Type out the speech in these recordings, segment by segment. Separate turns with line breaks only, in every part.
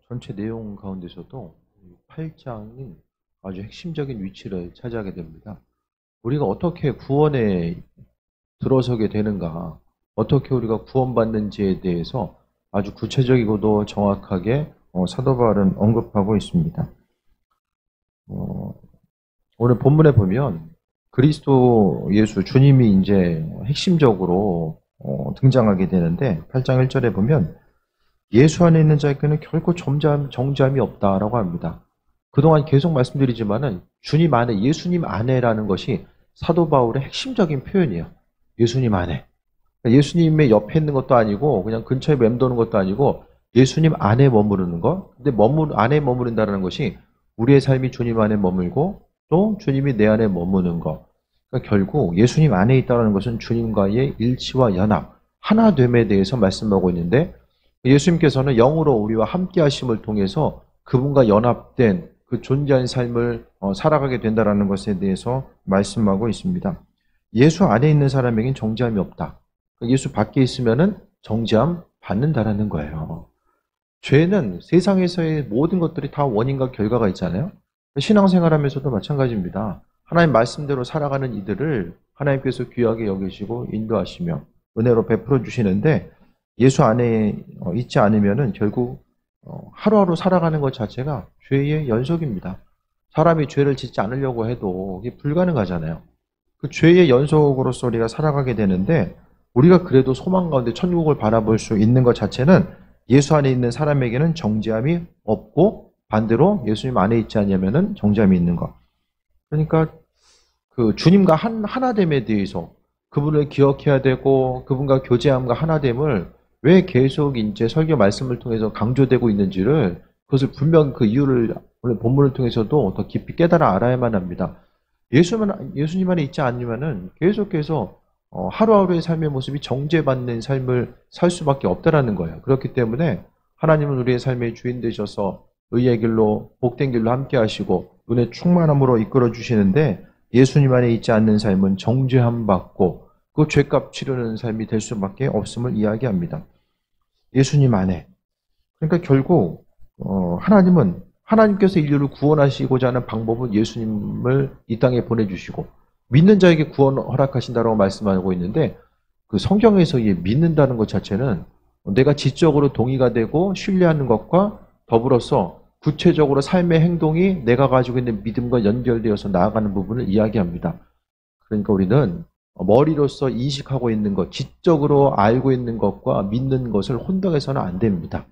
전체 내용 가운데서도 8장이 아주 핵심적인 위치를 차지하게 됩니다. 우리가 어떻게 구원에 들어서게 되는가, 어떻게 우리가 구원받는지에 대해서 아주 구체적이고도 정확하게 사도 바울은 언급하고 있습니다. 오늘 본문에 보면 그리스도 예수 주님이 이제 핵심적으로 등장하게 되는데 8장 1절에 보면 예수 안에 있는 자에게는 결코 정죄함이 없다라고 합니다. 그동안 계속 말씀드리지만은 주님 안에, 예수님 안에라는 것이 사도 바울의 핵심적인 표현이에요. 예수님 안에. 예수님의 옆에 있는 것도 아니고 그냥 근처에 맴도는 것도 아니고 예수님 안에 머무르는 것. 근데 안에 머무른다는 것이 우리의 삶이 주님 안에 머물고 또 주님이 내 안에 머무는 것. 그러니까 결국 예수님 안에 있다는 것은 주님과의 일치와 연합, 하나됨에 대해서 말씀하고 있는데 예수님께서는 영으로 우리와 함께 하심을 통해서 그분과 연합된 그 존재한 삶을 살아가게 된다는 것에 대해서 말씀하고 있습니다. 예수 안에 있는 사람에겐 정죄함이 없다. 예수 밖에 있으면은 정죄함 받는다라는 거예요. 죄는 세상에서의 모든 것들이 다 원인과 결과가 있잖아요. 신앙생활하면서도 마찬가지입니다. 하나님 말씀대로 살아가는 이들을 하나님께서 귀하게 여기시고 인도하시며 은혜로 베풀어 주시는데 예수 안에 있지 않으면은 결국 하루하루 살아가는 것 자체가 죄의 연속입니다. 사람이 죄를 짓지 않으려고 해도 이게 불가능하잖아요. 그 죄의 연속으로서 우리가 살아가게 되는데 우리가 그래도 소망 가운데 천국을 바라볼 수 있는 것 자체는 예수 안에 있는 사람에게는 정죄함이 없고 반대로 예수님 안에 있지 않냐면은 정죄함이 있는 것. 그러니까 그 주님과 하나됨에 대해서 그분을 기억해야 되고 그분과 교제함과 하나됨을 왜 계속 이제 설교 말씀을 통해서 강조되고 있는지를 그것을 분명 그 이유를 오늘 본문을 통해서도 더 깊이 깨달아 알아야만 합니다. 예수님 안에 있지 않으면은 계속해서 하루하루의 삶의 모습이 정죄받는 삶을 살 수밖에 없다라는 거예요. 그렇기 때문에 하나님은 우리의 삶의 주인 되셔서 의의 길로 복된 길로 함께 하시고 은혜 충만함으로 이끌어 주시는데 예수님 안에 있지 않는 삶은 정죄함 받고 그 죄값 치르는 삶이 될 수밖에 없음을 이야기합니다. 예수님 안에. 그러니까 결국 하나님께서 인류를 구원하시고자 하는 방법은 예수님을 이 땅에 보내주시고 믿는 자에게 구원 허락하신다라고 말씀하고 있는데 그 성경에서 믿는다는 것 자체는 내가 지적으로 동의가 되고 신뢰하는 것과 더불어서 구체적으로 삶의 행동이 내가 가지고 있는 믿음과 연결되어서 나아가는 부분을 이야기합니다. 그러니까 우리는 머리로서 인식하고 있는 것, 지적으로 알고 있는 것과 믿는 것을 혼동해서는 안 됩니다.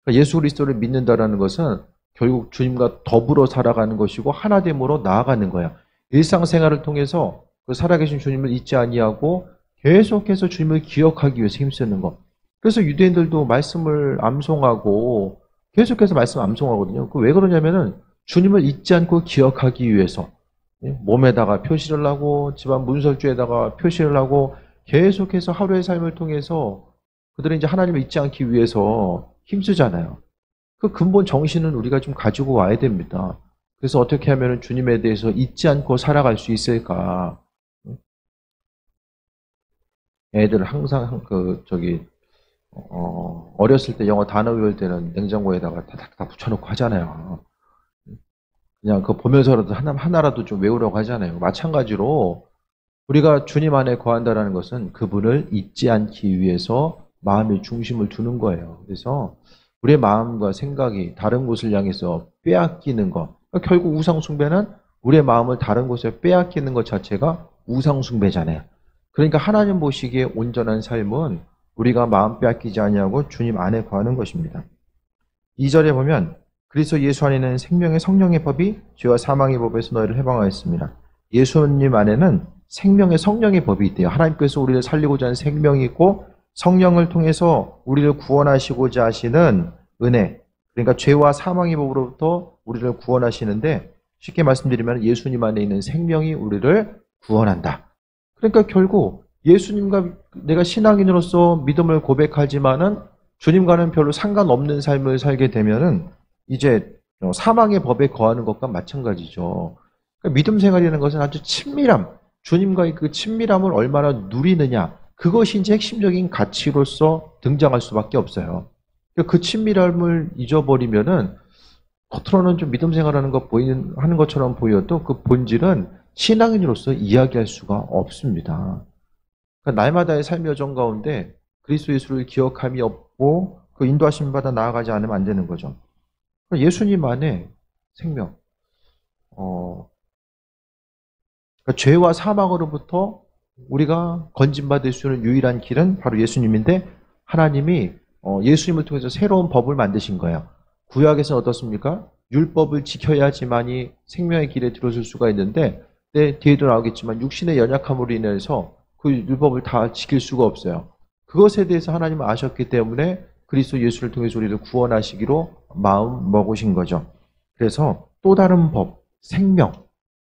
그러니까 예수 그리스도를 믿는다라는 것은 결국 주님과 더불어 살아가는 것이고 하나됨으로 나아가는 거야. 일상생활을 통해서 그 살아계신 주님을 잊지 아니하고 계속해서 주님을 기억하기 위해서 힘쓰는 것. 그래서 유대인들도 말씀을 암송하고 계속해서 말씀 암송하거든요. 그 왜 그러냐면은 주님을 잊지 않고 기억하기 위해서 몸에다가 표시를 하고 집안 문설주에다가 표시를 하고 계속해서 하루의 삶을 통해서 그들은 이제 하나님을 잊지 않기 위해서 힘쓰잖아요. 그 근본 정신은 우리가 좀 가지고 와야 됩니다. 그래서 어떻게 하면 주님에 대해서 잊지 않고 살아갈 수 있을까? 애들 항상 어렸을 때 영어 단어 외울 때는 냉장고에다가 다 붙여놓고 하잖아요. 그냥 그거 보면서라도 하나라도 좀 외우려고 하잖아요. 마찬가지로 우리가 주님 안에 거한다는 것은 그분을 잊지 않기 위해서 마음의 중심을 두는 거예요. 그래서 우리의 마음과 생각이 다른 곳을 향해서 빼앗기는 것. 그러니까 결국 우상숭배는 우리의 마음을 다른 곳에 빼앗기는 것 자체가 우상숭배잖아요. 그러니까 하나님 보시기에 온전한 삶은 우리가 마음 빼앗기지 아니하고 주님 안에 거하는 것입니다. 2절에 보면 그리스도 예수 안에는 생명의 성령의 법이 죄와 사망의 법에서 너희를 해방하였습니다. 예수님 안에는 생명의 성령의 법이 있대요. 하나님께서 우리를 살리고자 하는 생명이 있고 성령을 통해서 우리를 구원하시고자 하시는 은혜, 그러니까 죄와 사망의 법으로부터 우리를 구원하시는데 쉽게 말씀드리면 예수님 안에 있는 생명이 우리를 구원한다. 그러니까 결국 예수님과 내가 신앙인으로서 믿음을 고백하지만은 주님과는 별로 상관없는 삶을 살게 되면은 이제 사망의 법에 거하는 것과 마찬가지죠. 그러니까 믿음 생활이라는 것은 아주 친밀함, 주님과의 그 친밀함을 얼마나 누리느냐, 그것이 이제 핵심적인 가치로서 등장할 수밖에 없어요. 그 친밀함을 잊어버리면은 겉으로는 좀 믿음 생활하는 거 하는 것처럼 보여도 그 본질은 신앙인으로서 이야기할 수가 없습니다. 그러니까 날마다의 삶의 여정 가운데 그리스도 예수를 기억함이 없고 그 인도하심 받아 나아가지 않으면 안 되는 거죠. 예수님 안에 생명, 그러니까 죄와 사망으로부터 우리가 건진받을 수 있는 유일한 길은 바로 예수님인데, 하나님이 예수님을 통해서 새로운 법을 만드신 거예요. 구약에서는 어떻습니까? 율법을 지켜야지만이 생명의 길에 들어설 수가 있는데, 뒤에도 나오겠지만 육신의 연약함으로 인해서 그 율법을 다 지킬 수가 없어요. 그것에 대해서 하나님은 아셨기 때문에 그리스도 예수를 통해서 우리를 구원하시기로 마음 먹으신 거죠. 그래서 또 다른 법, 생명,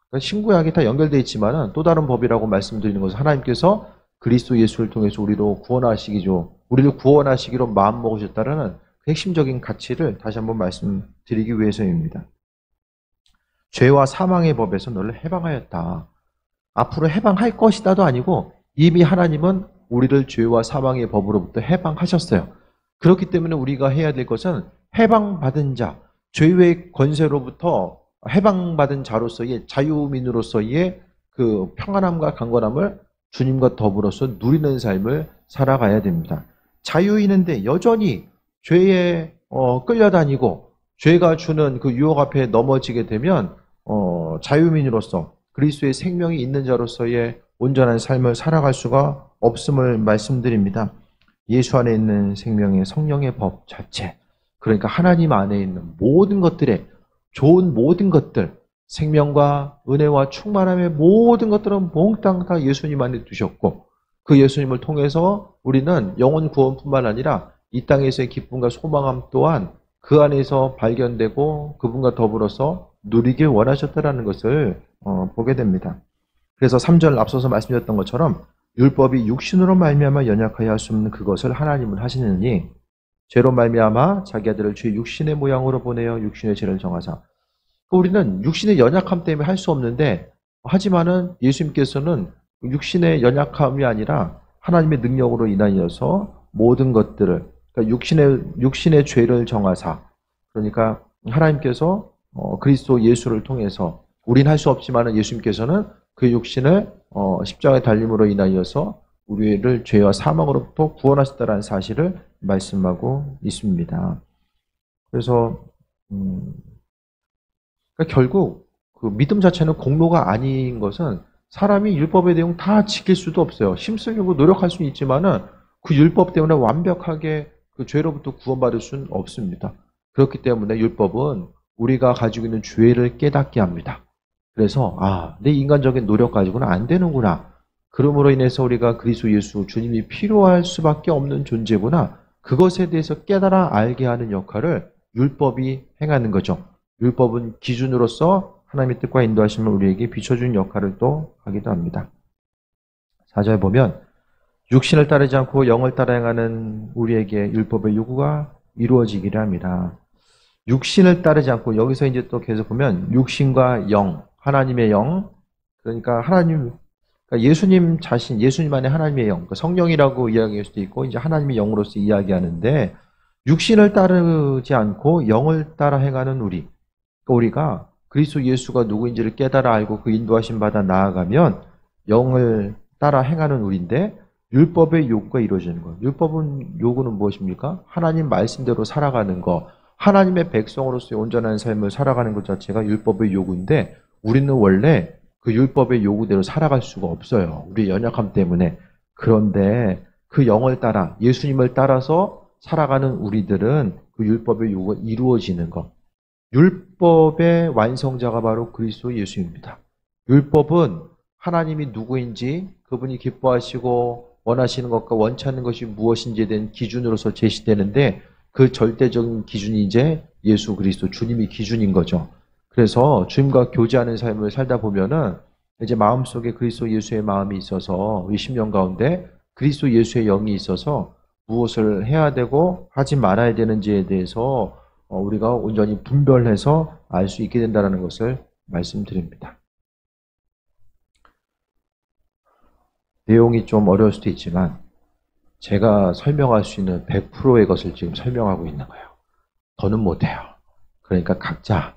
그러니까 신구약이 다 연결되어 있지만 또 다른 법이라고 말씀드리는 것은 하나님께서 그리스도 예수를 통해서 우리를 구원하시기로 마음 먹으셨다는 그 핵심적인 가치를 다시 한번 말씀드리기 위해서입니다. 죄와 사망의 법에서 너를 해방하였다. 앞으로 해방할 것이다도 아니고 이미 하나님은 우리를 죄와 사망의 법으로부터 해방하셨어요. 그렇기 때문에 우리가 해야 될 것은 해방받은 자, 죄의 권세로부터 해방받은 자로서의 자유민으로서의 그 평안함과 강건함을 주님과 더불어서 누리는 삶을 살아가야 됩니다. 자유인인데 여전히 죄에 끌려다니고 죄가 주는 그 유혹 앞에 넘어지게 되면 자유민으로서 그리스도의 생명이 있는 자로서의 온전한 삶을 살아갈 수가 없음을 말씀드립니다. 예수 안에 있는 생명의 성령의 법 자체, 그러니까 하나님 안에 있는 모든 것들의 좋은 모든 것들, 생명과 은혜와 충만함의 모든 것들은 몽땅 다 예수님 안에 두셨고, 그 예수님을 통해서 우리는 영혼 구원뿐만 아니라 이 땅에서의 기쁨과 소망함 또한 그 안에서 발견되고 그분과 더불어서 누리길 원하셨다는 것을 보게 됩니다. 그래서 3절 앞서서 말씀드렸던 것처럼 율법이 육신으로 말미암아 연약하여 할 수 없는 그것을 하나님은 하시느니 죄로 말미암아 자기 아들을 주의 육신의 모양으로 보내어 육신의 죄를 정하사. 우리는 육신의 연약함 때문에 할 수 없는데, 하지만은 예수님께서는 육신의 연약함이 아니라 하나님의 능력으로 인하여서 모든 것들을, 그러니까 육신의 죄를 정하사, 그러니까 하나님께서 그리스도 예수를 통해서 우린 할 수 없지만은 예수님께서는 그 육신을 십자가의 달림으로 인하여서 우리를 죄와 사망으로부터 구원하셨다는 사실을 말씀하고 있습니다. 그래서 그러니까 결국 그 믿음 자체는 공로가 아닌 것은 사람이 율법의 내용 다 지킬 수도 없어요. 힘쓰려고 노력할 수는 있지만은 그 율법 때문에 완벽하게 그 죄로부터 구원받을 수는 없습니다. 그렇기 때문에 율법은 우리가 가지고 있는 죄를 깨닫게 합니다. 그래서 내 인간적인 노력 가지고는 안 되는구나. 그러므로 인해서 우리가 그리스도 예수 주님이 필요할 수밖에 없는 존재구나. 그것에 대해서 깨달아 알게 하는 역할을 율법이 행하는 거죠. 율법은 기준으로서 하나님의 뜻과 인도하심을 우리에게 비춰준 역할을 또 하기도 합니다. 4절 보면 육신을 따르지 않고 영을 따라 행하는 우리에게 율법의 요구가 이루어지기를 합니다. 육신을 따르지 않고, 여기서 이제 또 계속 보면 육신과 영, 하나님의 영, 그러니까 그러니까 예수님 자신, 예수님 안에 하나님의 영, 그러니까 성령이라고 이야기할 수도 있고 이제 하나님의 영으로서 이야기하는데, 육신을 따르지 않고 영을 따라 행하는 우리, 그러니까 우리가 그리스도 예수가 누구인지를 깨달아 알고 그 인도하심 받아 나아가면 영을 따라 행하는 우리인데, 율법의 요구가 이루어지는 거예요. 율법은 요구는 무엇입니까? 하나님 말씀대로 살아가는 거, 하나님의 백성으로서의 온전한 삶을 살아가는 것 자체가 율법의 요구인데, 우리는 원래 그 율법의 요구대로 살아갈 수가 없어요. 우리의 연약함 때문에. 그런데 그 영을 따라, 예수님을 따라서 살아가는 우리들은 그 율법의 요구가 이루어지는 것. 율법의 완성자가 바로 그리스도 예수입니다. 율법은 하나님이 누구인지, 그분이 기뻐하시고 원하시는 것과 원치 않는 것이 무엇인지에 대한 기준으로서 제시되는데, 그 절대적인 기준이 이제 예수 그리스도 주님이 기준인 거죠. 그래서 주님과 교제하는 삶을 살다 보면은 이제 마음속에 그리스도 예수의 마음이 있어서 우리 심령 가운데 그리스도 예수의 영이 있어서 무엇을 해야 되고 하지 말아야 되는지에 대해서 우리가 온전히 분별해서 알 수 있게 된다는 것을 말씀드립니다. 내용이 좀 어려울 수도 있지만 제가 설명할 수 있는 100%의 것을 지금 설명하고 있는 거예요. 더는 못해요. 그러니까 각자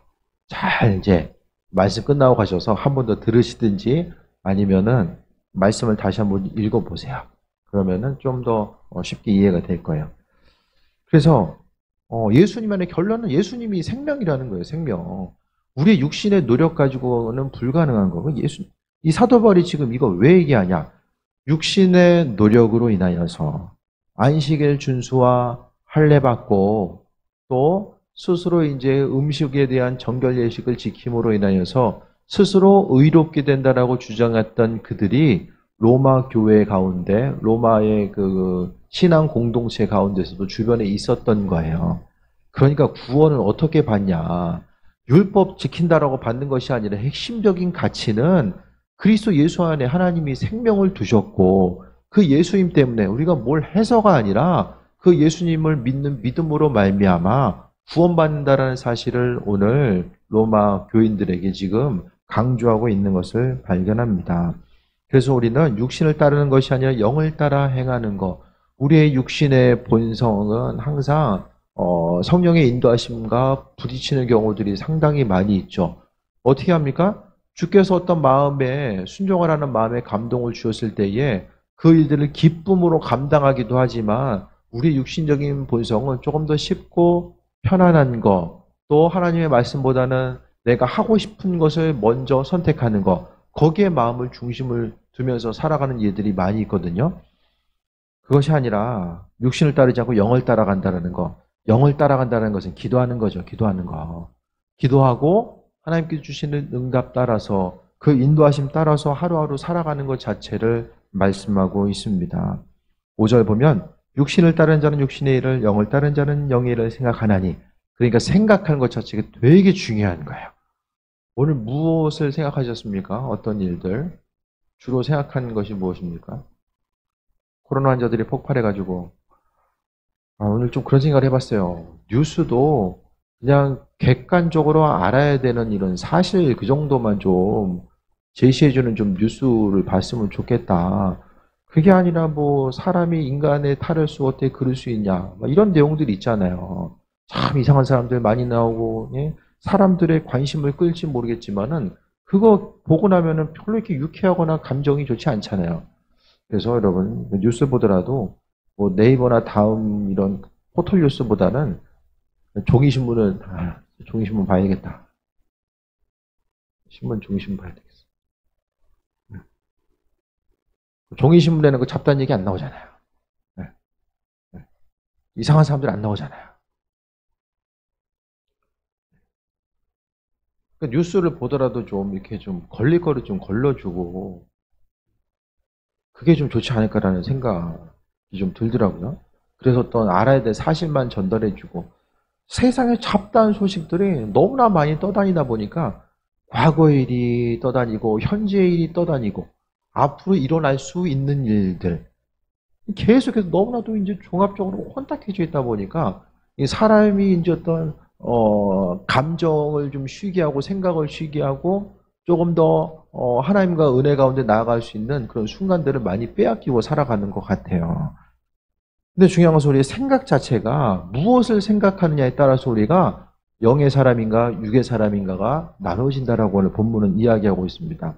잘 이제 말씀 끝나고 가셔서 한 번 더 들으시든지 아니면은 말씀을 다시 한번 읽어보세요. 그러면은 좀 더 쉽게 이해가 될 거예요. 그래서 예수님만의 결론은 예수님이 생명이라는 거예요. 생명. 우리의 육신의 노력 가지고는 불가능한 거고 이 사도 바울이 지금 이거 왜 얘기하냐? 육신의 노력으로 인하여서 안식일 준수와 할례 받고 또 스스로 이제 음식에 대한 정결 예식을 지킴으로 인하여서 스스로 의롭게 된다라고 주장했던 그들이 로마 교회 가운데 로마의 그 신앙 공동체 가운데서도 주변에 있었던 거예요. 그러니까 구원을 어떻게 받냐? 율법 지킨다라고 받는 것이 아니라 핵심적인 가치는 그리스도 예수 안에 하나님이 생명을 두셨고 그 예수님 때문에 우리가 뭘 해서가 아니라 그 예수님을 믿는 믿음으로 말미암아 구원받는다라는 사실을 오늘 로마 교인들에게 지금 강조하고 있는 것을 발견합니다. 그래서 우리는 육신을 따르는 것이 아니라 영을 따라 행하는 것. 우리의 육신의 본성은 항상 성령의 인도하심과 부딪히는 경우들이 상당히 많이 있죠. 어떻게 합니까? 주께서 어떤 마음에 순종하라는 마음에 감동을 주었을 때에 그 일들을 기쁨으로 감당하기도 하지만 우리 육신적인 본성은 조금 더 쉽고 편안한 것, 또 하나님의 말씀보다는 내가 하고 싶은 것을 먼저 선택하는 것, 거기에 마음을 중심을 두면서 살아가는 일들이 많이 있거든요. 그것이 아니라 육신을 따르지 않고 영을 따라간다는 거. 영을 따라간다는 것은 기도하는 거죠. 기도하는 거. 기도하고 하나님께서 주시는 응답 따라서 그 인도하심 따라서 하루하루 살아가는 것 자체를 말씀하고 있습니다. 5절 보면 육신을 따르는 자는 육신의 일을, 영을 따르는 자는 영의 일을 생각하나니. 그러니까 생각하는 것 자체가 되게 중요한 거예요. 오늘 무엇을 생각하셨습니까? 어떤 일들? 주로 생각하는 것이 무엇입니까? 코로나 환자들이 폭발해가지고 오늘 좀 그런 생각을 해봤어요. 뉴스도 그냥 객관적으로 알아야 되는 이런 사실 그 정도만 좀 제시해주는 좀 뉴스를 봤으면 좋겠다. 그게 아니라 뭐 사람이 인간의 탈을 수 어떻게 그럴 수 있냐 이런 내용들이 있잖아요. 참 이상한 사람들 많이 나오고 예? 사람들의 관심을 끌지 모르겠지만은 그거 보고 나면은 별로 이렇게 유쾌하거나 감정이 좋지 않잖아요. 그래서 여러분 뉴스 보더라도 뭐 네이버나 다음 이런 포털 뉴스보다는 종이신문은 종이신문 봐야겠다. 종이신문 봐야 되겠어. 종이신문에는 그 잡다한 얘기 안 나오잖아요. 네. 네. 이상한 사람들 안 나오잖아요. 그러니까 뉴스를 보더라도 좀 이렇게 좀 걸릴 거를 좀 걸러주고 그게 좀 좋지 않을까라는 생각이 좀 들더라고요. 그래서 어떤 알아야 될 사실만 전달해주고 세상에 잡다한 소식들이 너무나 많이 떠다니다 보니까 과거의 일이 떠다니고 현재의 일이 떠다니고 앞으로 일어날 수 있는 일들 계속해서 너무나도 이제 종합적으로 혼탁해져 있다 보니까 이 사람이 이제 어떤 감정을 좀 쉬게 하고 생각을 쉬게 하고 조금 더 하나님과 은혜 가운데 나아갈 수 있는 그런 순간들을 많이 빼앗기고 살아가는 것 같아요. 근데 중요한 것은 우리의 생각 자체가 무엇을 생각하느냐에 따라서 우리가 영의 사람인가 육의 사람인가가 나눠진다라고 오늘 본문은 이야기하고 있습니다.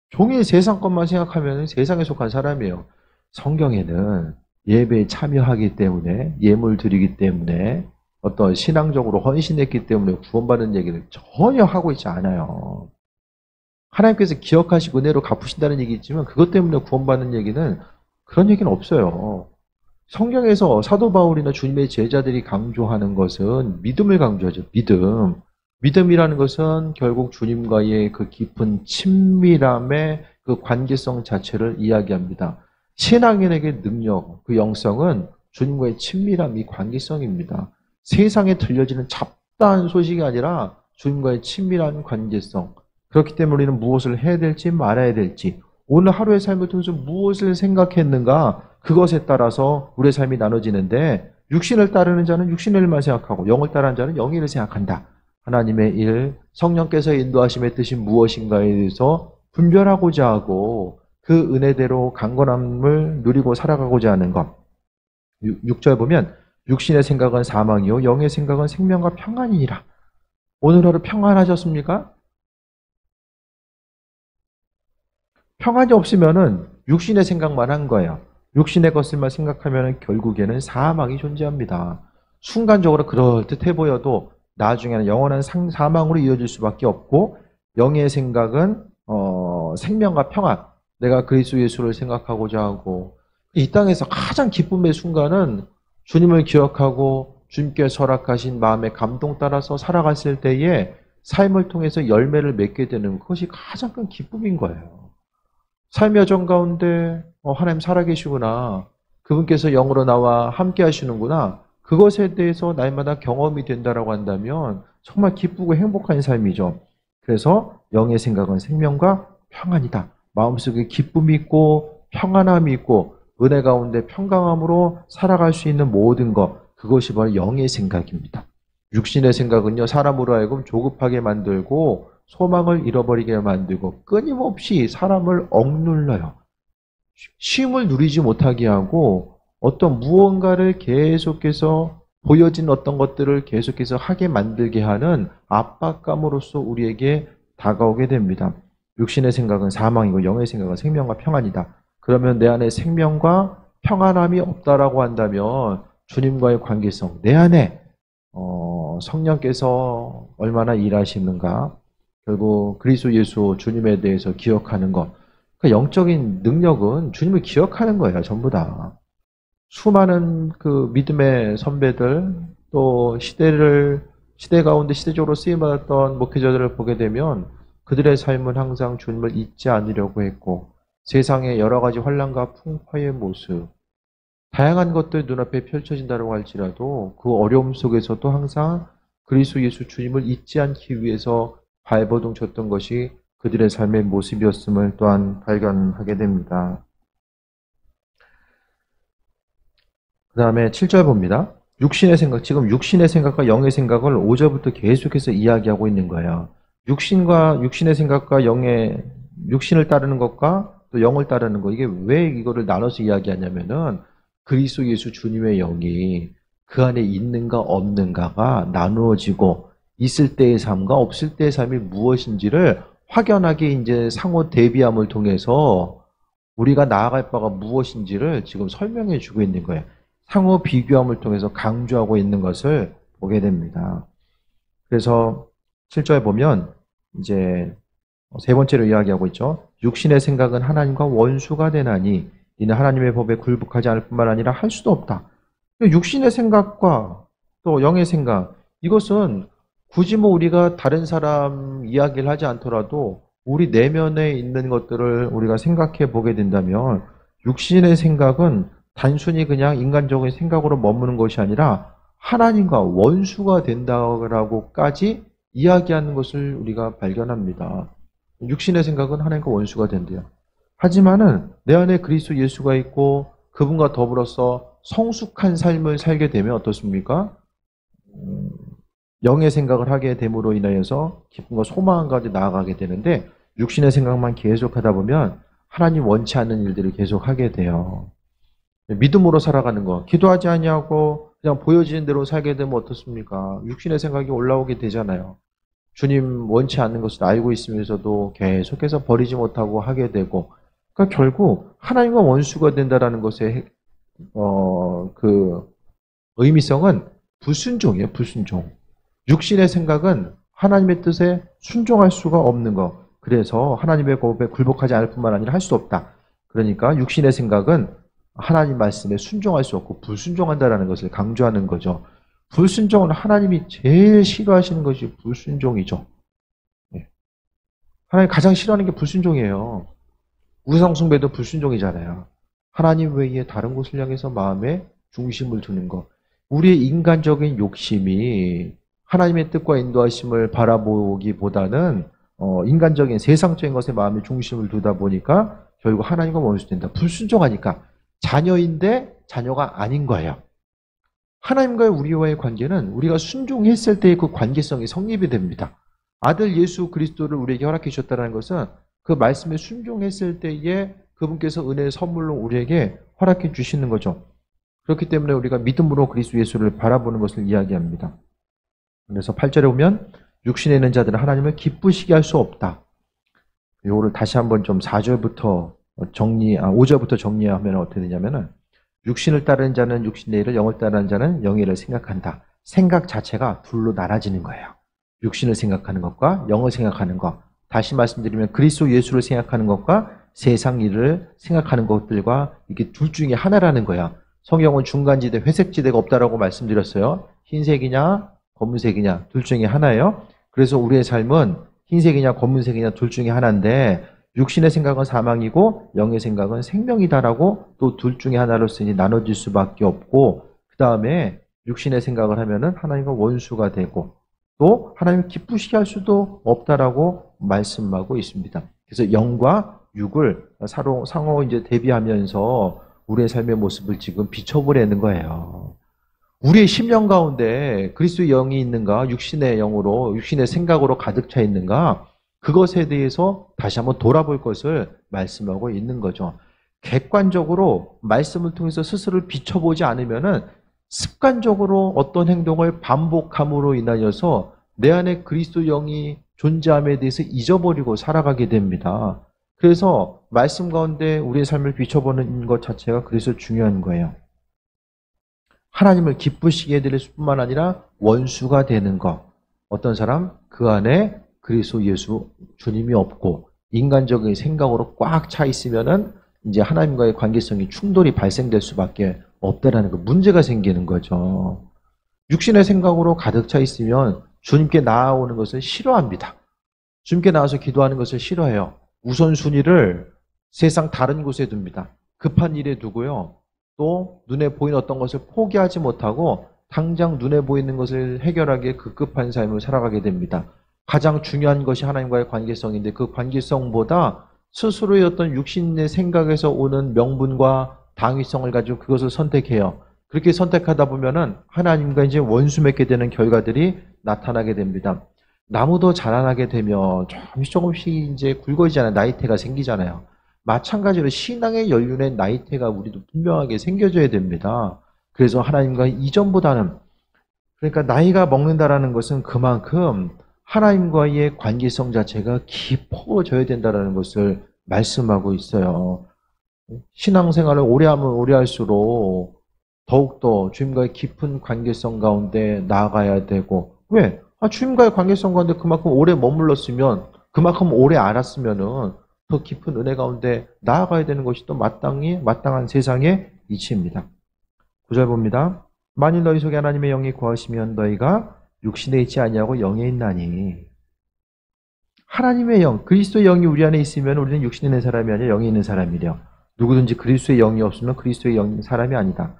종일 세상 것만 생각하면 세상에 속한 사람이에요. 성경에는 예배에 참여하기 때문에 예물 드리기 때문에 어떤 신앙적으로 헌신했기 때문에 구원받는 얘기를 전혀 하고 있지 않아요. 하나님께서 기억하시고 은혜로 갚으신다는 얘기 있지만 그것 때문에 구원받는 얘기는 그런 얘기는 없어요. 성경에서 사도 바울이나 주님의 제자들이 강조하는 것은 믿음을 강조하죠. 믿음. 믿음이라는 것은 결국 주님과의 그 깊은 친밀함의 그 관계성 자체를 이야기합니다. 신앙인에게 능력, 그 영성은 주님과의 친밀함이 관계성입니다. 세상에 들려지는 잡다한 소식이 아니라 주님과의 친밀한 관계성. 그렇기 때문에 우리는 무엇을 해야 될지 말아야 될지 오늘 하루의 삶을 통해서 무엇을 생각했는가 그것에 따라서 우리의 삶이 나눠지는데 육신을 따르는 자는 육신의 일만 생각하고 영을 따르는 자는 영의 일을 생각한다. 하나님의 일, 성령께서 인도하심의 뜻이 무엇인가에 대해서 분별하고자 하고 그 은혜대로 강건함을 누리고 살아가고자 하는 것. 6절 보면 육신의 생각은 사망이요 영의 생각은 생명과 평안이니라. 오늘 하루 평안하셨습니까? 평안이 없으면은 육신의 생각만 한 거예요. 육신의 것을만 생각하면 결국에는 사망이 존재합니다. 순간적으로 그럴듯해 보여도 나중에는 영원한 사망으로 이어질 수밖에 없고, 영의 생각은 생명과 평안, 내가 그리스도 예수를 생각하고자 하고, 이 땅에서 가장 기쁨의 순간은 주님을 기억하고 주님께 허락하신 마음의 감동 따라서 살아갔을 때에 삶을 통해서 열매를 맺게 되는 것이 가장 큰 기쁨인 거예요. 삶의 여정 가운데 하나님 살아계시구나, 그분께서 영으로 나와 함께 하시는구나, 그것에 대해서 날마다 경험이 된다라고 한다면 정말 기쁘고 행복한 삶이죠. 그래서 영의 생각은 생명과 평안이다. 마음속에 기쁨이 있고 평안함이 있고 은혜 가운데 평강함으로 살아갈 수 있는 모든 것, 그것이 바로 영의 생각입니다. 육신의 생각은요, 사람으로 하여금 조급하게 만들고 소망을 잃어버리게 만들고 끊임없이 사람을 억눌러요. 쉼을 누리지 못하게 하고 어떤 무언가를 계속해서 보여진 어떤 것들을 계속해서 하게 만들게 하는 압박감으로써 우리에게 다가오게 됩니다. 육신의 생각은 사망이고 영의 생각은 생명과 평안이다. 그러면 내 안에 생명과 평안함이 없다라고 한다면 주님과의 관계성, 내 안에 성령께서 얼마나 일하시는가, 결국 그리스도 예수 주님에 대해서 기억하는 것, 그 영적인 능력은 주님을 기억하는 거예요. 전부 다. 수많은 그 믿음의 선배들, 또 시대 가운데 시대적으로 쓰임받았던 목회자들을 보게 되면 그들의 삶은 항상 주님을 잊지 않으려고 했고, 세상의 여러 가지 환난과 풍파의 모습, 다양한 것들이 눈앞에 펼쳐진다고 할지라도 그 어려움 속에서도 항상 그리스도 예수 주님을 잊지 않기 위해서 발버둥 쳤던 것이 그들의 삶의 모습이었음을 또한 발견하게 됩니다. 그 다음에 7절 봅니다. 육신의 생각, 지금 육신의 생각과 영의 생각을 5절부터 계속해서 이야기하고 있는 거예요. 육신의 생각과 육신을 따르는 것과 또 영을 따르는 것, 이게 왜 이거를 나눠서 이야기하냐면은 그리스도 예수 주님의 영이 그 안에 있는가 없는가가 나누어지고, 있을 때의 삶과 없을 때의 삶이 무엇인지를 확연하게 이제 상호 대비함을 통해서 우리가 나아갈 바가 무엇인지를 지금 설명해 주고 있는 거예요. 상호 비교함을 통해서 강조하고 있는 것을 보게 됩니다. 그래서 7절에 보면 이제 세 번째로 이야기하고 있죠. 육신의 생각은 하나님과 원수가 되나니 이는 하나님의 법에 굴복하지 않을 뿐만 아니라 할 수도 없다. 육신의 생각과 또 영의 생각, 이것은 굳이 우리가 다른 사람 이야기를 하지 않더라도 우리 내면에 있는 것들을 우리가 생각해 보게 된다면, 육신의 생각은 단순히 그냥 인간적인 생각으로 머무는 것이 아니라 하나님과 원수가 된다라고까지 이야기하는 것을 우리가 발견합니다. 육신의 생각은 하나님과 원수가 된대요. 하지만은 내 안에 그리스도 예수가 있고 그분과 더불어서 성숙한 삶을 살게 되면 어떻습니까? 영의 생각을 하게 됨으로 인하여서 기쁨과 소망까지 나아가게 되는데, 육신의 생각만 계속하다 보면 하나님 원치 않는 일들을 계속하게 돼요. 믿음으로 살아가는 거, 기도하지 아니하고 그냥 보여지는 대로 살게 되면 어떻습니까? 육신의 생각이 올라오게 되잖아요. 주님 원치 않는 것을 알고 있으면서도 계속해서 버리지 못하고 하게 되고, 그러니까 결국 하나님과 원수가 된다라는 것의 그 의미성은 불순종이에요. 불순종. 육신의 생각은 하나님의 뜻에 순종할 수가 없는 것. 그래서 하나님의 법에 굴복하지 않을 뿐만 아니라 할 수 없다. 그러니까 육신의 생각은 하나님 말씀에 순종할 수 없고 불순종한다라는 것을 강조하는 거죠. 불순종은 하나님이 제일 싫어하시는 것이 불순종이죠. 하나님 가장 싫어하는 게 불순종이에요. 우상숭배도 불순종이잖아요. 하나님 외에 다른 곳을 향해서 마음에 중심을 두는 것. 우리의 인간적인 욕심이 하나님의 뜻과 인도하심을 바라보기보다는 인간적인 세상적인 것에 마음의 중심을 두다 보니까 결국 하나님과 원수된다. 불순종하니까 자녀인데 자녀가 아닌 거예요. 하나님과의 우리와의 관계는 우리가 순종했을 때의 그 관계성이 성립이 됩니다. 아들 예수 그리스도를 우리에게 허락해 주셨다는 것은 그 말씀에 순종했을 때에 그분께서 은혜의 선물로 우리에게 허락해 주시는 거죠. 그렇기 때문에 우리가 믿음으로 그리스도 예수를 바라보는 것을 이야기합니다. 그래서 8절에 보면 육신에 있는 자들은 하나님을 기쁘시게 할 수 없다. 이거를 다시 한번 좀 4절부터 5절부터 정리하면 어떻게 되냐면은 육신을 따르는 자는 육신의 일을, 영을 따르는 자는 영의 일을 생각한다. 생각 자체가 둘로 나눠지는 거예요. 육신을 생각하는 것과 영을 생각하는 것. 다시 말씀드리면 그리스도 예수를 생각하는 것과 세상 일을 생각하는 것들과 이게 둘 중에 하나라는 거야. 성경은 중간지대, 회색지대가 없다라고 말씀드렸어요. 흰색이냐 검은색이냐 둘 중에 하나예요. 그래서 우리의 삶은 흰색이냐 검은색이냐 둘 중에 하나인데 육신의 생각은 사망이고 영의 생각은 생명이다라고 또 둘 중에 하나로서니 나눠질 수밖에 없고, 그 다음에 육신의 생각을 하면은 하나님과 원수가 되고 또 하나님을 기쁘시게 할 수도 없다라고 말씀하고 있습니다. 그래서 영과 육을 상호 이제 대비하면서 우리의 삶의 모습을 지금 비춰보려는 거예요. 우리의 심령 가운데 그리스도의 영이 있는가, 육신의 영으로, 육신의 생각으로 가득 차 있는가, 그것에 대해서 다시 한번 돌아볼 것을 말씀하고 있는 거죠. 객관적으로 말씀을 통해서 스스로를 비춰보지 않으면은 습관적으로 어떤 행동을 반복함으로 인하여서 내 안에 그리스도 영이 존재함에 대해서 잊어버리고 살아가게 됩니다. 그래서 말씀 가운데 우리의 삶을 비춰보는 것 자체가 그래서 중요한 거예요. 하나님을 기쁘시게 해드릴 뿐만 아니라 원수가 되는 것. 어떤 사람 그 안에 그리스도 예수 주님이 없고 인간적인 생각으로 꽉 차 있으면은 이제 하나님과의 관계성이 충돌이 발생될 수밖에 없다라는 거, 문제가 생기는 거죠. 육신의 생각으로 가득 차 있으면 주님께 나아오는 것을 싫어합니다. 주님께 나와서 기도하는 것을 싫어해요. 우선순위를 세상 다른 곳에 둡니다. 급한 일에 두고요. 또 눈에 보이는 어떤 것을 포기하지 못하고 당장 눈에 보이는 것을 해결하기에 급급한 삶을 살아가게 됩니다. 가장 중요한 것이 하나님과의 관계성인데 그 관계성보다 스스로의 어떤 육신의 생각에서 오는 명분과 당위성을 가지고 그것을 선택해요. 그렇게 선택하다 보면은 하나님과 이제 원수 맺게 되는 결과들이 나타나게 됩니다. 나무도 자라나게 되면 조금씩 이제 굵어지잖아요. 나이테가 생기잖아요. 마찬가지로 신앙의 연륜의 나이테가 우리도 분명하게 생겨져야 됩니다. 그래서 하나님과 이전보다는, 그러니까 나이가 먹는다라는 것은 그만큼 하나님과의 관계성 자체가 깊어져야 된다는 것을 말씀하고 있어요. 신앙생활을 오래 하면 오래 할수록 더욱더 주님과의 깊은 관계성 가운데 나아가야 되고, 왜? 주님과의 관계성 가운데 그만큼 오래 머물렀으면, 그만큼 오래 알았으면은 더 깊은 은혜 가운데 나아가야 되는 것이 또 마땅한 세상의 이치입니다. 9절 봅니다. 만일 너희 속에 하나님의 영이 거하시면 너희가 육신에 있지 아니하고 영에 있나니. 하나님의 영, 그리스도의 영이 우리 안에 있으면 우리는 육신에 있는 사람이 아니라 영에 있는 사람이래요. 누구든지 그리스도의 영이 없으면 그리스도의 영 사람이 아니다.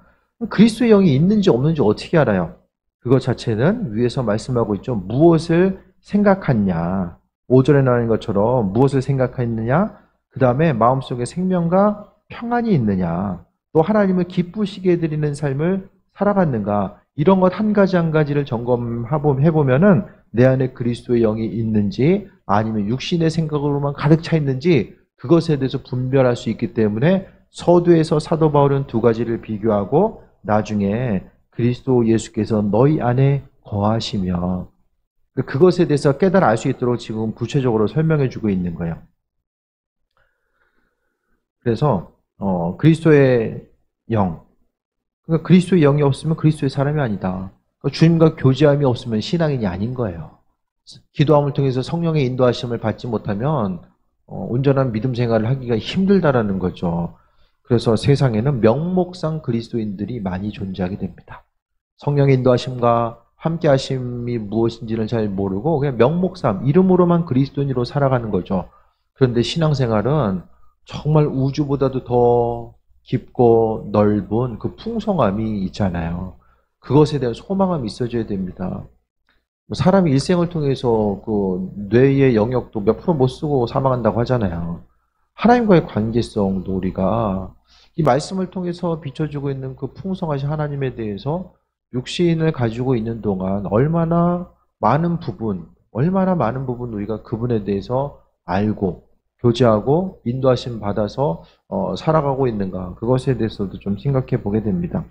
그리스도의 영이 있는지 없는지 어떻게 알아요? 그것 자체는 위에서 말씀하고 있죠. 무엇을 생각하냐. 5절에 나오는 것처럼 무엇을 생각했느냐, 그 다음에 마음속에 생명과 평안이 있느냐, 또 하나님을 기쁘시게 해드리는 삶을 살아갔는가, 이런 것 한 가지 한 가지를 점검해보면은 내 안에 그리스도의 영이 있는지 아니면 육신의 생각으로만 가득 차 있는지 그것에 대해서 분별할 수 있기 때문에 서두에서 사도 바울은 두 가지를 비교하고 나중에 그리스도 예수께서 너희 안에 거하시며 그것에 대해서 깨달아 알 수 있도록 지금 구체적으로 설명해 주고 있는 거예요. 그래서 그리스도의 영, 그러니까 그리스도의 영이 없으면 그리스도의 사람이 아니다. 그러니까 주님과 교제함이 없으면 신앙인이 아닌 거예요. 기도함을 통해서 성령의 인도하심을 받지 못하면 온전한 믿음 생활을 하기가 힘들다라는 거죠. 그래서 세상에는 명목상 그리스도인들이 많이 존재하게 됩니다. 성령의 인도하심과 함께 하심이 무엇인지를 잘 모르고 그냥 명목상 이름으로만 그리스도인으로 살아가는 거죠. 그런데 신앙생활은 정말 우주보다도 더 깊고 넓은 그 풍성함이 있잖아요. 그것에 대한 소망함이 있어줘야 됩니다. 사람이 일생을 통해서 그 뇌의 영역도 몇 프로 못 쓰고 사망한다고 하잖아요. 하나님과의 관계성도 우리가 이 말씀을 통해서 비춰주고 있는 그 풍성하신 하나님에 대해서 육신을 가지고 있는 동안 얼마나 많은 부분 우리가 그분에 대해서 알고 교제하고 인도하심 받아서 살아가고 있는가, 그것에 대해서도 좀 생각해 보게 됩니다.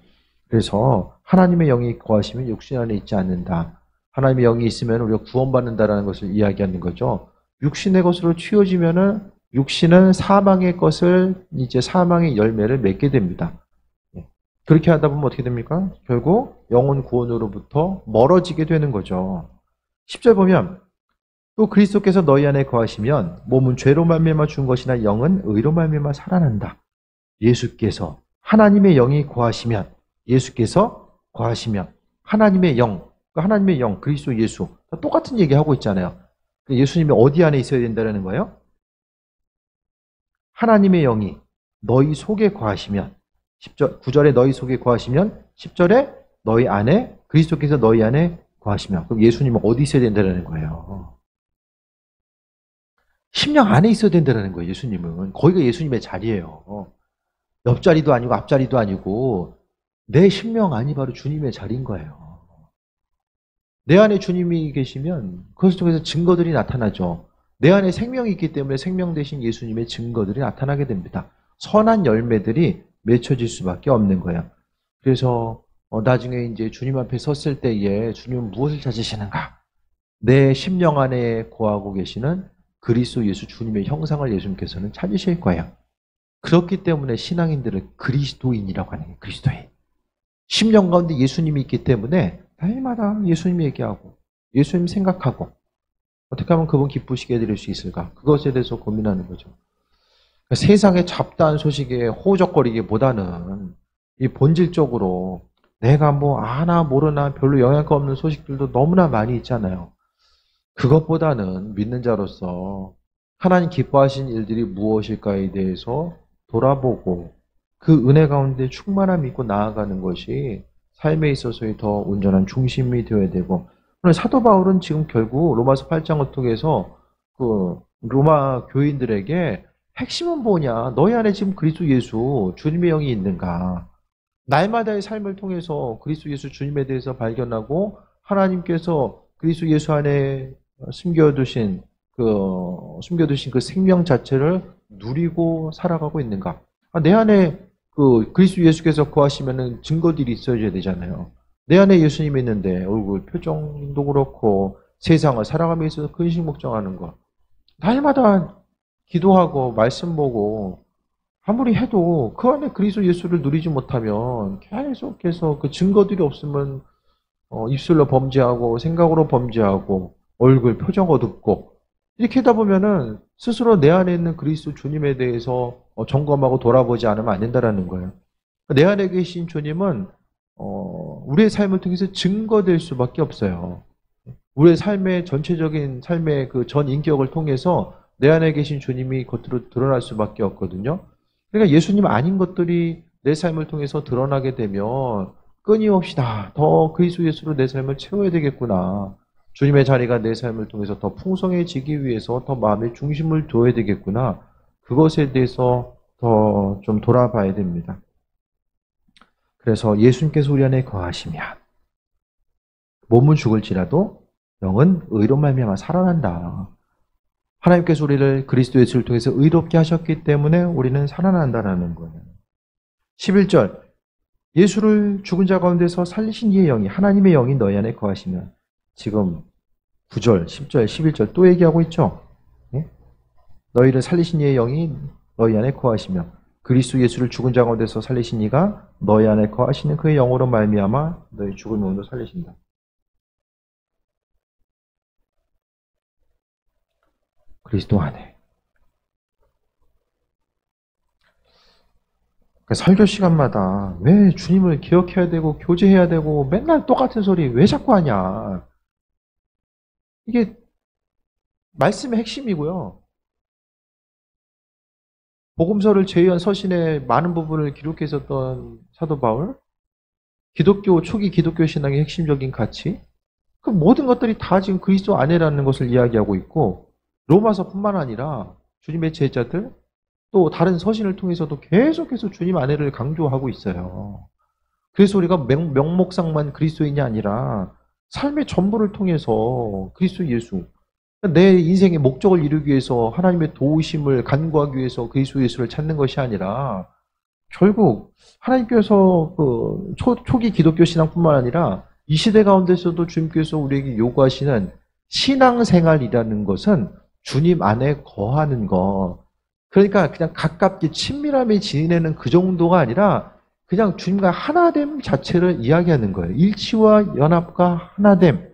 그래서 하나님의 영이 거하시면 육신 안에 있지 않는다. 하나님의 영이 있으면 우리가 구원받는다라는 것을 이야기하는 거죠. 육신의 것으로 치워지면은 육신은 사망의 것을 이제 사망의 열매를 맺게 됩니다. 그렇게 하다 보면 어떻게 됩니까? 결국 영혼 구원으로부터 멀어지게 되는 거죠. 10절 보면 또 그리스도께서 너희 안에 거하시면 몸은 죄로 말미암아 죽은 것이나 영은 의로 말미암아 살아난다. 예수께서 하나님의 영이 거하시면 예수께서 거하시면 하나님의 영, 하나님의 영, 그리스도 예수 똑같은 얘기하고 있잖아요. 예수님이 어디 안에 있어야 된다는 거예요? 하나님의 영이 너희 속에 거하시면 10절, 9절에 너희 속에 거하시면 10절에 너희 안에 그리스도께서 너희 안에 거하시면 그럼 예수님은 어디 있어야 된다는 거예요? 심령 안에 있어야 된다는 거예요. 예수님은 거기가 예수님의 자리예요. 옆자리도 아니고 앞자리도 아니고 내 심령 안이 바로 주님의 자리인 거예요. 내 안에 주님이 계시면 그것 속에서 증거들이 나타나죠. 내 안에 생명이 있기 때문에 생명 대신 예수님의 증거들이 나타나게 됩니다. 선한 열매들이 맺혀질 수밖에 없는 거예요. 그래서 나중에 이제 주님 앞에 섰을 때에 주님은 무엇을 찾으시는가? 내 심령 안에 거하고 계시는 그리스도 예수 주님의 형상을 예수님께서는 찾으실 거예요. 그렇기 때문에 신앙인들을 그리스도인이라고 하는 거예요. 그리스도인. 심령 가운데 예수님이 있기 때문에 날마다 예수님 얘기하고 예수님 생각하고 어떻게 하면 그분 기쁘시게 해드릴 수 있을까? 그것에 대해서 고민하는 거죠. 그러니까 세상의 잡다한 소식에 호적거리기보다는 이 본질적으로 내가 뭐 아나 모르나 별로 영향가 없는 소식들도 너무나 많이 있잖아요. 그것보다는 믿는 자로서 하나님 기뻐하신 일들이 무엇일까에 대해서 돌아보고 그 은혜 가운데 충만함 있고 나아가는 것이 삶에 있어서의 더 온전한 중심이 되어야 되고 오늘 사도 바울은 지금 결국 로마서 8장을 통해서 그 로마 교인들에게 핵심은 뭐냐? 너희 안에 지금 그리스도 예수 주님의 영이 있는가? 날마다의 삶을 통해서 그리스도 예수 주님에 대해서 발견하고 하나님께서 그리스도 예수 안에 숨겨두신 그 생명 자체를 누리고 살아가고 있는가? 내 안에 그 그리스도 예수께서 거하시면은 증거들이 있어야 되잖아요. 내 안에 예수님이 있는데 얼굴 표정도 그렇고 세상을 살아가면서 있어서 근심 걱정하는 거. 날마다 기도하고 말씀 보고 아무리 해도 그 안에 그리스도 예수를 누리지 못하면 계속해서 그 증거들이 없으면 입술로 범죄하고 생각으로 범죄하고 얼굴 표정 어둡고 이렇게 하다 보면은 스스로 내 안에 있는 그리스도 주님에 대해서 점검하고 돌아보지 않으면 안 된다는 거예요. 내 안에 계신 주님은 우리의 삶을 통해서 증거될 수밖에 없어요. 우리의 삶의 전체적인 삶의 그 전 인격을 통해서 내 안에 계신 주님이 겉으로 드러날 수밖에 없거든요. 그러니까 예수님 아닌 것들이 내 삶을 통해서 드러나게 되면 끊임없이 더 그리스도 예수로 내 삶을 채워야 되겠구나. 주님의 자리가 내 삶을 통해서 더 풍성해지기 위해서 더 마음의 중심을 둬야 되겠구나. 그것에 대해서 더 좀 돌아봐야 됩니다. 그래서 예수님께서 우리 안에 거하시면 몸은 죽을지라도 영은 의로 말미암아 살아난다. 하나님께서 우리를 그리스도 예수를 통해서 의롭게 하셨기 때문에 우리는 살아난다는 거예요. 11절 예수를 죽은 자 가운데서 살리신 이의 영이 하나님의 영이 너희 안에 거하시면 지금 9절, 10절, 11절 또 얘기하고 있죠. 네? 너희를 살리신 이의 영이 너희 안에 거하시며 그리스도 예수를 죽은 자 가운데서 살리신 이가 너희 안에 거하시는 그의 영으로 말미암아 너희 죽은 영도 살리신다. 그리스도 안에. 설교 시간마다 왜 주님을 기억해야 되고 교제해야 되고 맨날 똑같은 소리 왜 자꾸 하냐. 이게 말씀의 핵심이고요. 복음서를 제외한 서신의 많은 부분을 기록해 있었던 사도 바울, 초기 기독교 신앙의 핵심적인 가치, 그 모든 것들이 다 지금 그리스도 안에라는 것을 이야기하고 있고 로마서뿐만 아니라 주님의 제자들 또 다른 서신을 통해서도 계속해서 주님 안에를 강조하고 있어요. 그래서 우리가 명목상만 그리스도인이 아니라 삶의 전부를 통해서 그리스도 예수, 내 인생의 목적을 이루기 위해서 하나님의 도우심을 간구하기 위해서 그리스도 예수를 찾는 것이 아니라 결국 하나님께서 그 초기 기독교 신앙뿐만 아니라 이 시대 가운데서도 주님께서 우리에게 요구하시는 신앙생활이라는 것은 주님 안에 거하는 것. 그러니까 그냥 가깝게 친밀함에 지내는 그 정도가 아니라 그냥 주님과 하나됨 자체를 이야기하는 거예요. 일치와 연합과 하나됨.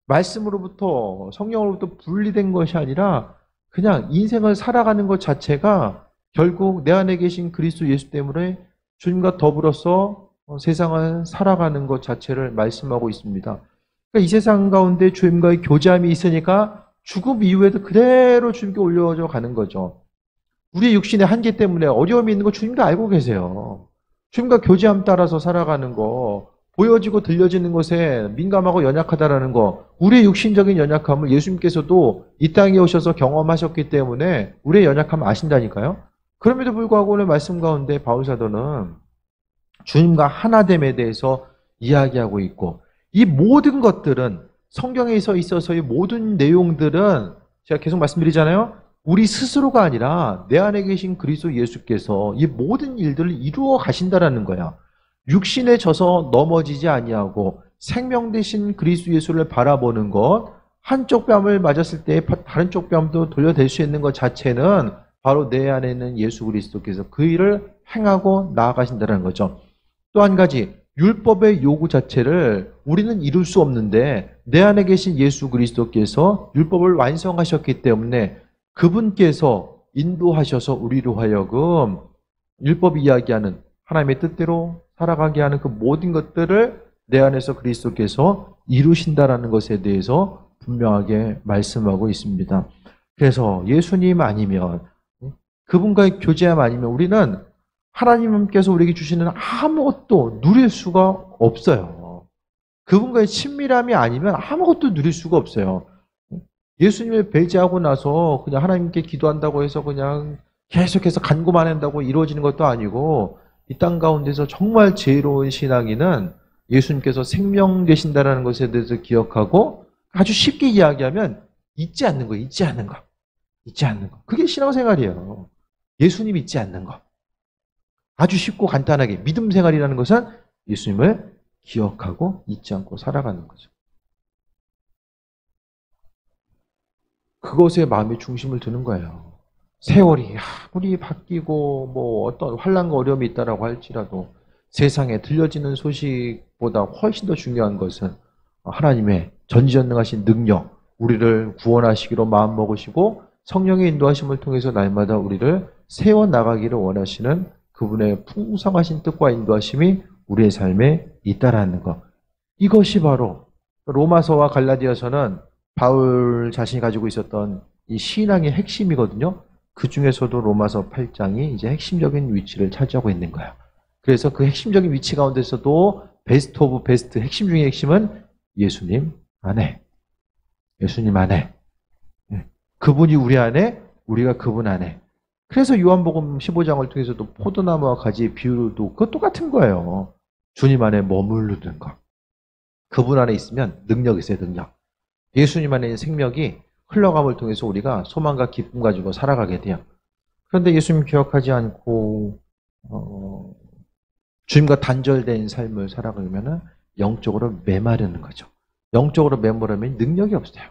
말씀으로부터 성령으로부터 분리된 것이 아니라 그냥 인생을 살아가는 것 자체가 결국 내 안에 계신 그리스도 예수 때문에 주님과 더불어서 세상을 살아가는 것 자체를 말씀하고 있습니다. 그러니까 이 세상 가운데 주님과의 교제함이 있으니까 죽음 이후에도 그대로 주님께 올려져 가는 거죠. 우리의 육신의 한계 때문에 어려움이 있는 거 주님도 알고 계세요. 주님과 교제함 따라서 살아가는 거, 보여지고 들려지는 것에 민감하고 연약하다라는 거, 우리의 육신적인 연약함을 예수님께서도 이 땅에 오셔서 경험하셨기 때문에 우리의 연약함을 아신다니까요. 그럼에도 불구하고 오늘 말씀 가운데 바울사도는 주님과 하나됨에 대해서 이야기하고 있고, 이 모든 것들은 성경에 있어서의 모든 내용들은 제가 계속 말씀드리잖아요. 우리 스스로가 아니라 내 안에 계신 그리스도 예수께서 이 모든 일들을 이루어 가신다라는 거야. 육신에 져서 넘어지지 아니하고 생명 되신 그리스도 예수를 바라보는 것, 한쪽 뺨을 맞았을 때 다른 쪽 뺨도 돌려댈 수 있는 것 자체는 바로 내 안에 있는 예수 그리스도께서 그 일을 행하고 나아가신다는 거죠. 또 한 가지, 율법의 요구 자체를 우리는 이룰 수 없는데 내 안에 계신 예수 그리스도께서 율법을 완성하셨기 때문에 그분께서 인도하셔서 우리로 하여금 율법이 이야기하는 하나님의 뜻대로 살아가게 하는 그 모든 것들을 내 안에서 그리스도께서 이루신다라는 것에 대해서 분명하게 말씀하고 있습니다. 그래서 예수님 아니면, 그분과의 교제함 아니면 우리는 하나님께서 우리에게 주시는 아무것도 누릴 수가 없어요. 그분과의 친밀함이 아니면 아무것도 누릴 수가 없어요. 예수님을 배제하고 나서 그냥 하나님께 기도한다고 해서 그냥 계속해서 간구만 한다고 이루어지는 것도 아니고, 이 땅 가운데서 정말 지혜로운 신앙인은 예수님께서 생명 되신다는 것에 대해서 기억하고 아주 쉽게 이야기하면 잊지 않는 거, 잊지 않는 거, 잊지 않는 거. 그게 신앙생활이에요. 예수님 잊지 않는 거. 아주 쉽고 간단하게 믿음 생활이라는 것은 예수님을 기억하고 잊지 않고 살아가는 거죠. 그것에 마음의 중심을 두는 거예요. 세월이 아무리 바뀌고 뭐 어떤 환난과 어려움이 있다라고 할지라도 세상에 들려지는 소식보다 훨씬 더 중요한 것은 하나님의 전지전능하신 능력, 우리를 구원하시기로 마음먹으시고 성령의 인도하심을 통해서 날마다 우리를 세워나가기를 원하시는 그분의 풍성하신 뜻과 인도하심이 우리의 삶에 있다라는 것. 이것이 바로 로마서와 갈라디아서는 바울 자신이 가지고 있었던 이 신앙의 핵심이거든요. 그 중에서도 로마서 8장이 이제 핵심적인 위치를 차지하고 있는 거예요. 그래서 그 핵심적인 위치 가운데서도 베스트 오브 베스트, 핵심 중의 핵심은 예수님 안에. 예수님 안에. 그분이 우리 안에, 우리가 그분 안에. 그래서 요한복음 15장을 통해서도 포도나무와 가지의 비유도 그거 똑같은 거예요. 주님 안에 머무르는 거. 그분 안에 있으면 능력이 있어요, 능력. 예수님 안에 있는 생명이 흘러감을 통해서 우리가 소망과 기쁨 가지고 살아가게 돼요. 그런데 예수님 기억하지 않고 주님과 단절된 삶을 살아가면 영적으로 메마르는 거죠. 영적으로 메마르면 능력이 없어요.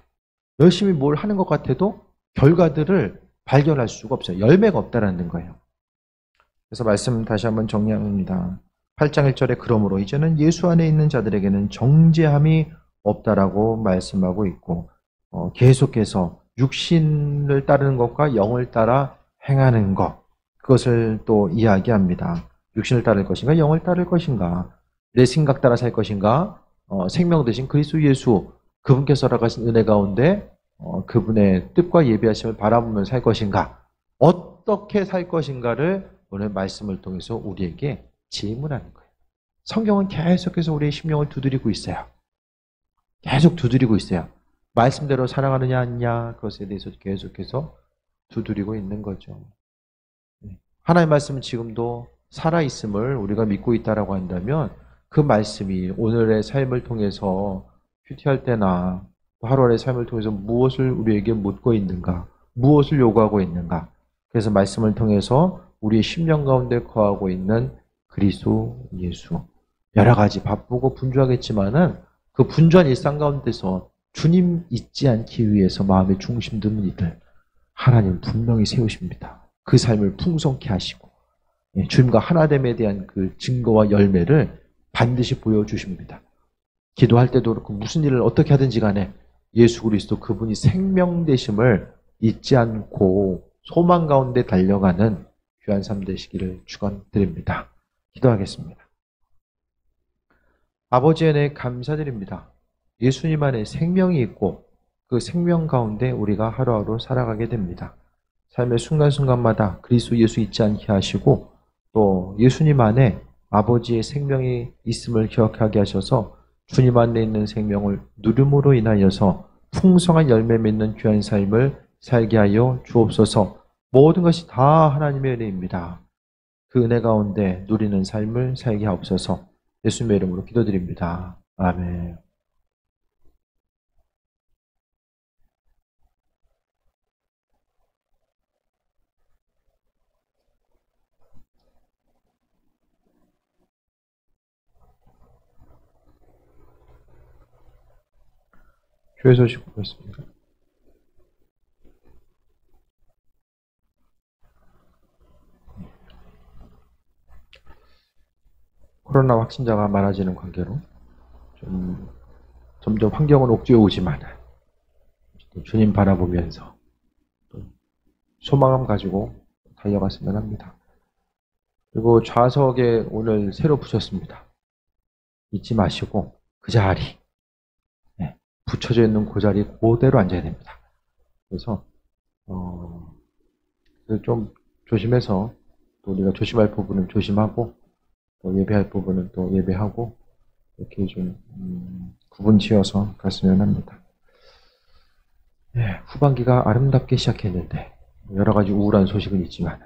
열심히 뭘 하는 것 같아도 결과들을 발견할 수가 없어요. 열매가 없다는 거예요. 그래서 말씀 다시 한번 정리합니다. 8장 1절에 그러므로 이제는 예수 안에 있는 자들에게는 정죄함이 없다라고 말씀하고 있고, 계속해서 육신을 따르는 것과 영을 따라 행하는 것, 그것을 또 이야기합니다. 육신을 따를 것인가 영을 따를 것인가, 내 생각 따라 살 것인가, 생명 되신 그리스도 예수 그분께서 허락하신 은혜 가운데 그분의 뜻과 예비하심을 바라보며 살 것인가, 어떻게 살 것인가를 오늘 말씀을 통해서 우리에게 질문하는 거예요. 성경은 계속해서 우리의 심령을 두드리고 있어요. 계속 두드리고 있어요. 말씀대로 살아가느냐 아니냐, 그것에 대해서 계속해서 두드리고 있는 거죠. 하나님의 말씀은 지금도 살아있음을 우리가 믿고 있다라고 한다면 그 말씀이 오늘의 삶을 통해서 큐티할 때나 하루하루의 삶을 통해서 무엇을 우리에게 묻고 있는가, 무엇을 요구하고 있는가. 그래서 말씀을 통해서 우리의 심령 가운데 거하고 있는 그리스도 예수. 여러 가지 바쁘고 분주하겠지만은 그 분주한 일상 가운데서 주님 잊지 않기 위해서 마음의 중심 든 이들 하나님 분명히 세우십니다. 그 삶을 풍성케 하시고 주님과 하나됨에 대한 그 증거와 열매를 반드시 보여주십니다. 기도할 때도 그렇고 무슨 일을 어떻게 하든지 간에 예수 그리스도 그분이 생명 되심을 잊지 않고 소망 가운데 달려가는 귀한 삶 되시기를 축원드립니다. 기도하겠습니다. 아버지 은혜 감사드립니다. 예수님 안에 생명이 있고 그 생명 가운데 우리가 하루하루 살아가게 됩니다. 삶의 순간순간마다 그리스도 예수 잊지 않게 하시고 또 예수님 안에 아버지의 생명이 있음을 기억하게 하셔서 주님 안에 있는 생명을 누림으로 인하여서 풍성한 열매 맺는 귀한 삶을 살게 하여 주옵소서. 모든 것이 다 하나님의 은혜입니다. 그 은혜 가운데 누리는 삶을 살게 하옵소서. 예수님의 이름으로 기도드립니다. 아멘. 교회 소식 보겠습니다. 코로나 확진자가 많아지는 관계로 점점 환경은 옥죄어 오지만 주님 바라보면서 소망감 가지고 달려갔으면 합니다. 그리고 좌석에 오늘 새로 붙였습니다. 잊지 마시고 그 자리, 붙여져 있는 그 자리 그대로 앉아야 됩니다. 그래서 좀 조심해서 또 우리가 조심할 부분은 조심하고 또 예배할 부분은 또 예배하고 이렇게 좀 구분 지어서 갔으면 합니다. 후반기가 아름답게 시작했는데 여러 가지 우울한 소식은 있지만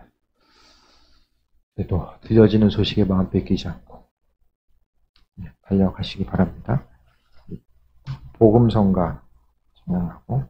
그래도 들려지는 소식에 마음 뺏기지 않고 달려가시기 바랍니다. 복음성가 진행하고